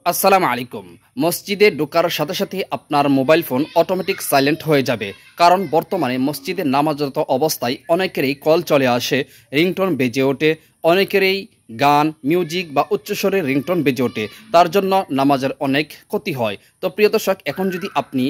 আসসালামু আলাইকুম। মসজিদে ঢোকার সাথে সাথে আপনার মোবাইল ফোন অটোমেটিক সাইলেন্ট হয়ে যাবে, কারণ বর্তমানে মসজিদে নামাজরত অবস্থায় অনেকেরই কল চলে আসে, রিংটোন বেজে ওঠে, অনেকেরই গান মিউজিক বা উচ্চস্বরে রিংটোন বেজে ওঠে, তার জন্য নামাজের অনেক ক্ষতি হয়। তো প্রিয় দর্শক, এখন যদি আপনি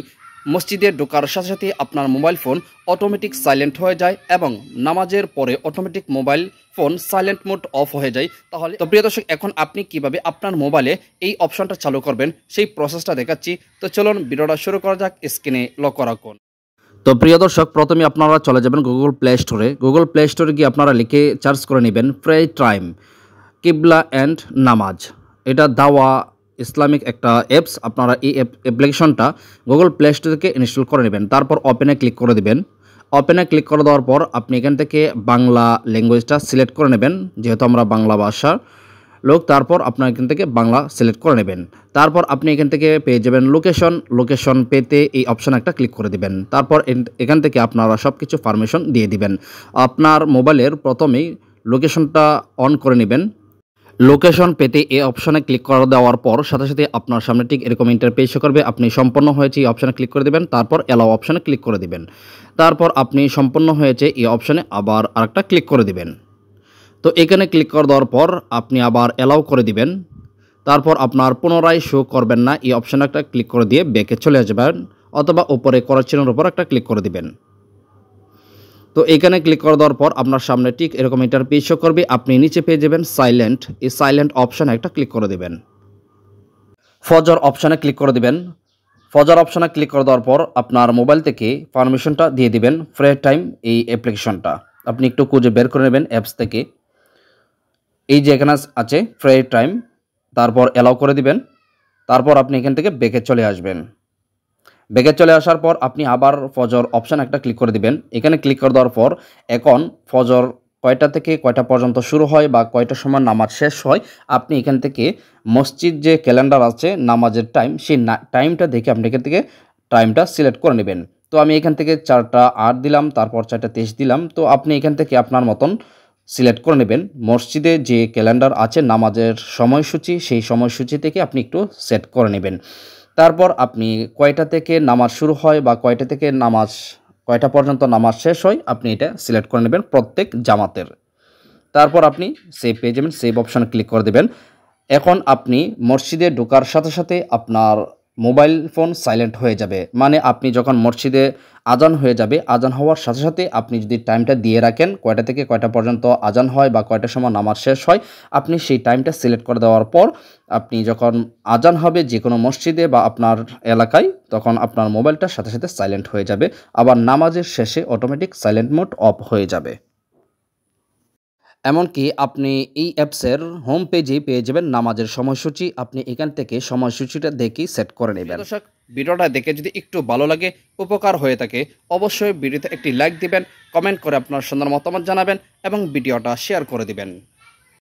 মসজিদে ঢোকার সাথে সাথে আপনার মোবাইল ফোন অটোমেটিক সাইলেন্ট হয়ে যায় এবং নামাজের পরে automatic mobile phone silent mode of হয়ে যায়, তাহলে তো প্রিয় দর্শক, এখন আপনি কিভাবে আপনার মোবাইলে এই অপশনটা চালু করবেন সেই প্রসেসটা দেখাচ্ছি। তো চলুন ভিডিওটা শুরু করা যাক। স্ক্রিনে লক্ষ্য রাখুন। তো প্রিয় দর্শক, প্রথমে আপনারা চলে যাবেন গুগল প্লে স্টোরে। গুগল প্লে স্টোরে গিয়ে আপনারা লিখে সার্চ করে নেবেন প্রে টাইম কিবলা অ্যান্ড নামাজ। এটা দাওয়া ইসলামিক একটা অ্যাপস। আপনারা এই অ্যাপ্লিকেশনটা গুগল প্লে স্টোর থেকে ইনস্টল করে নেবেন। তারপর ওপেনে ক্লিক করে দেবেন। ওপেনে ক্লিক করে দেওয়ার পর আপনি এখান থেকে বাংলা ল্যাঙ্গুয়েজটা সিলেক্ট করে নেবেন, যেহেতু আমরা বাংলা ভাষার লোক। তারপর আপনার এখান থেকে বাংলা সিলেক্ট করে নেবেন। তারপর আপনি এখান থেকে পেয়ে যাবেন লোকেশন পেতে এই অপশান একটা ক্লিক করে দিবেন। তারপর এখান থেকে আপনারা সব কিছু পারমিশন দিয়ে দিবেন। আপনার মোবাইলের প্রথমেই লোকেশনটা অন করে নেবেন। লোকেশন পেতে এই অপশানে ক্লিক করে দেওয়ার পর সাথে সাথে আপনার সামনে ঠিক এরকম ইন্টারফেস শো করবে। আপনি সম্পন্ন হয়েছে এই অপশানে ক্লিক করে দেবেন। তারপর অ্যালাও অপশানে ক্লিক করে দিবেন। তারপর আপনি সম্পন্ন হয়েছে এই অপশানে আবার আরেকটা ক্লিক করে দিবেন। তো এখানে ক্লিক করে দেওয়ার পর আপনি আবার অ্যালাউ করে দিবেন। তারপর আপনার পুনরায় শো করবেন না এই অপশানে একটা ক্লিক করে দিয়ে ব্যাকে চলে যাবেন, অথবা উপরে করার চিহ্নের উপর একটা ক্লিক করে দিবেন। তো এখানে ক্লিক করে দেওয়ার পর আপনার সামনে ঠিক এরকম ইন্টারফেস শো করবে। আপনি নিচে পেয়ে যাবেন সাইলেন্ট। এই সাইলেন্ট অপশানে একটা ক্লিক করে দেবেন। ফজর অপশানে ক্লিক করে দিবেন। ফজর অপশানে ক্লিক করে দেওয়ার পর আপনার মোবাইল থেকে পারমিশনটা দিয়ে দিবেন প্রে টাইম এই অ্যাপ্লিকেশনটা। আপনি একটু খুঁজে বের করে নেবেন অ্যাপস থেকে। এই যে এখানে আছে প্রে টাইম, তারপর অ্যালাউ করে দিবেন। তারপর আপনি এখান থেকে ব্যাকে চলে আসবেন। ব্যাকে চলে আসার পর আপনি আবার ফজর অপশান একটা ক্লিক করে দিবেন। এখানে ক্লিক করে দেওয়ার পর এখন ফজর কয়টা থেকে কয়টা পর্যন্ত শুরু হয় বা কয়টার সময় নামাজ শেষ হয়, আপনি এখান থেকে মসজিদ যে ক্যালেন্ডার আছে নামাজের টাইম, সেই টাইমটা দেখে আপনি এখান থেকে টাইমটা সিলেক্ট করে নেবেন। তো আমি এখান থেকে 4টা 8 দিলাম, তারপর 4টা 23 দিলাম। তো আপনি এখান থেকে আপনার মতন সিলেক্ট করে নেবেন। মসজিদে যে ক্যালেন্ডার আছে নামাজের সময়সূচি, সেই সময়সূচি থেকে আপনি একটু সেট করে নেবেন। তারপর আপনি কয়টা থেকে নামাজ শুরু হয় বা কয়টা পর্যন্ত নামাজ শেষ হয়, আপনি এটা সিলেক্ট করে নেবেন প্রত্যেক জামাতের। তারপর আপনি সেভ পেয়ে যাবেন। সেভ অপশানে ক্লিক করে দেবেন। এখন আপনি মসজিদে ঢোকার সাথে সাথে আপনার মোবাইল ফোন সাইলেন্ট হয়ে যাবে। মানে আপনি যখন মসজিদে আজান হয়ে যাবে, আজান হওয়ার সাথে সাথে আপনি যদি টাইমটা দিয়ে রাখেন কয়টা থেকে কয়টা পর্যন্ত আজান হয় বা কয়টার সময় নামাজ শেষ হয়, আপনি সেই টাইমটা সিলেক্ট করে দেওয়ার পর আপনি যখন আজান হবে যে কোনো মসজিদে বা আপনার এলাকায়, তখন আপনার মোবাইলটার সাথে সাথে সাইলেন্ট হয়ে যাবে। আবার নামাজের শেষে অটোমেটিক সাইলেন্ট মোড অফ হয়ে যাবে। এমনকি আপনি এই অ্যাপসের হোম পেজেই পেয়ে যাবেন নামাজের সময়সূচি। আপনি এখান থেকে সময়সূচিটা দেখেই সেট করে নেবেন। দর্শক, ভিডিওটা দেখে যদি একটু ভালো লাগে, উপকার হয়ে থাকে, অবশ্যই ভিডিওতে একটি লাইক দিবেন, কমেন্ট করে আপনার সুন্দর মতামত জানাবেন এবং ভিডিওটা শেয়ার করে দিবেন।